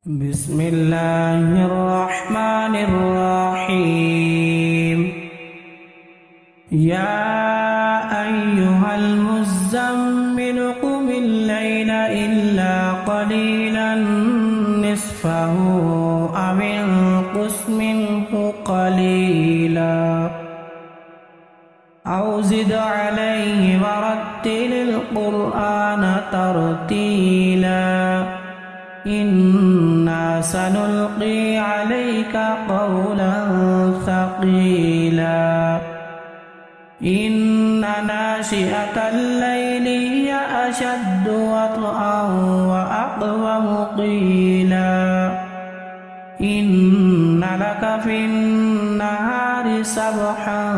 بسم الله الرحمن الرحيم. يا أيها المزمل قم الليل إلا قليلا نصفه أو انقص منه قليلا أو زد عليه ورتل القرآن ترتيلا إنا سنلقي عليك قولا ثقيلا إن ناشئة الليل هي أشد وطئا وأقوم قيلا إن لك في النهار سبحا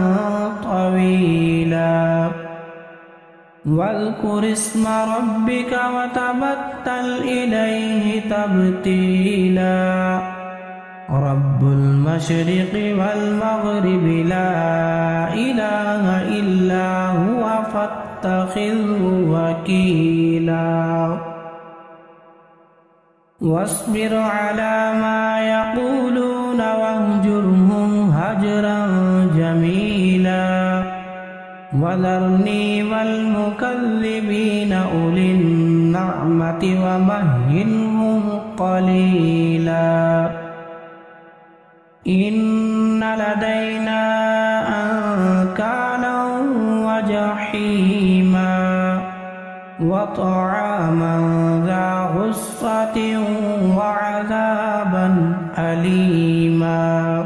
طويلا واذكر اسم ربك وتبتل إليه تبتيلا رب المشرق والمغرب لا إله إلا هو فاتخذه وكيلا واصبر على ما يقولون واهجرهم هجرا جميلا وذرني والمكذبين أولي النعمة ومهلهم قليلا إن لدينا أنكالا وجحيما وطعاما ذا غصة وعذابا أليما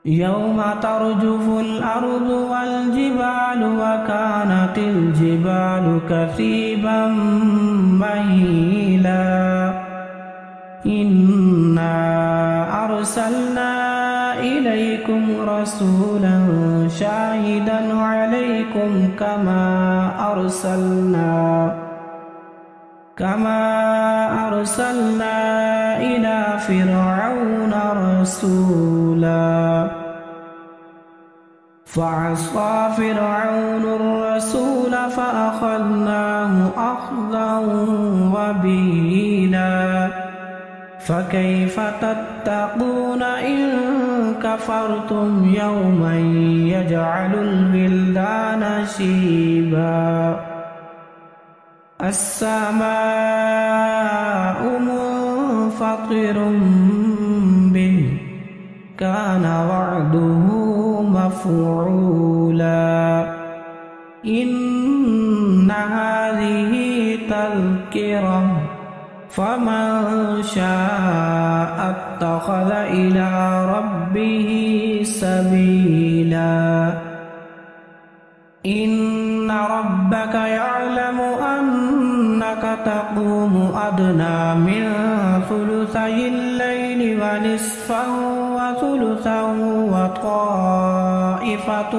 يوم ترجف الأرض والجبال وكانت الجبال كثيبا مهيلا إنا أرسلنا إليكم رسولا شاهدا عليكم كما أرسلنا إلى فرعون رسولا فعصى فرعون الرسول فأخذناه أخذا وبيلا فكيف تتقون إن كفرتم يوما يجعل الولدان شيبا السماء منفطر به كان وعده مفعولا إن هذه تذكرة فمن شاء اتخذ إلى ربه سبيلا إن ربك يعلم أنك تقوم أدنى من ثلثي الليل ونصفه وثلثه وطائفة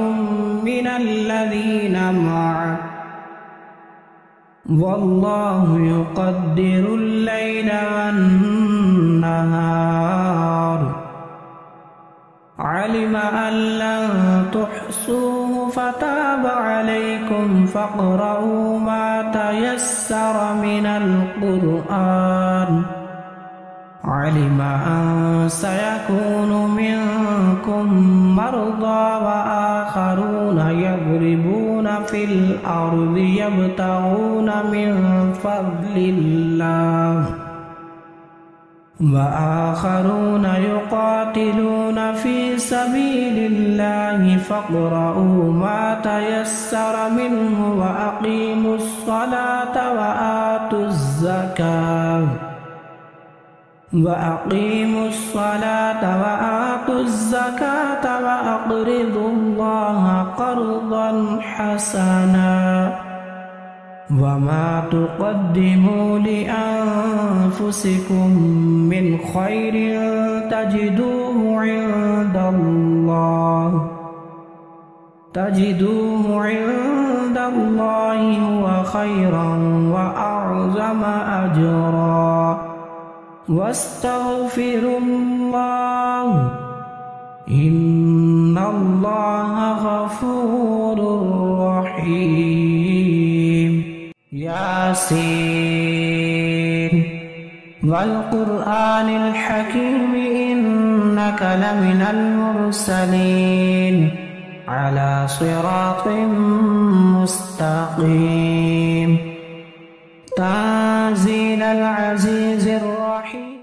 من الذين معك والله يقدر الليل والنهار علم أن لن تحصوه فتاب عليكم فاقرؤوا ما تيسر من القرآن علم أن سيكون منكم مرضى وآخرون يضربون في الأرض يبتغون من فضل الله وآخرون يقاتلون في سبيل الله فاقرؤوا ما تيسر منه وأقيموا الصلاة وآتوا الزكاة وأقرضوا الله قرضا حسنا وما تقدموا لأنفسكم من خير تجدوه عند الله هو خيرا وأعظم أجرا واستغفروا الله إن الله غفور رحيم ياسين والقرآن الحكيم إنك لمن المرسلين على صراط مستقيم تنزيل العزيز الرحيم.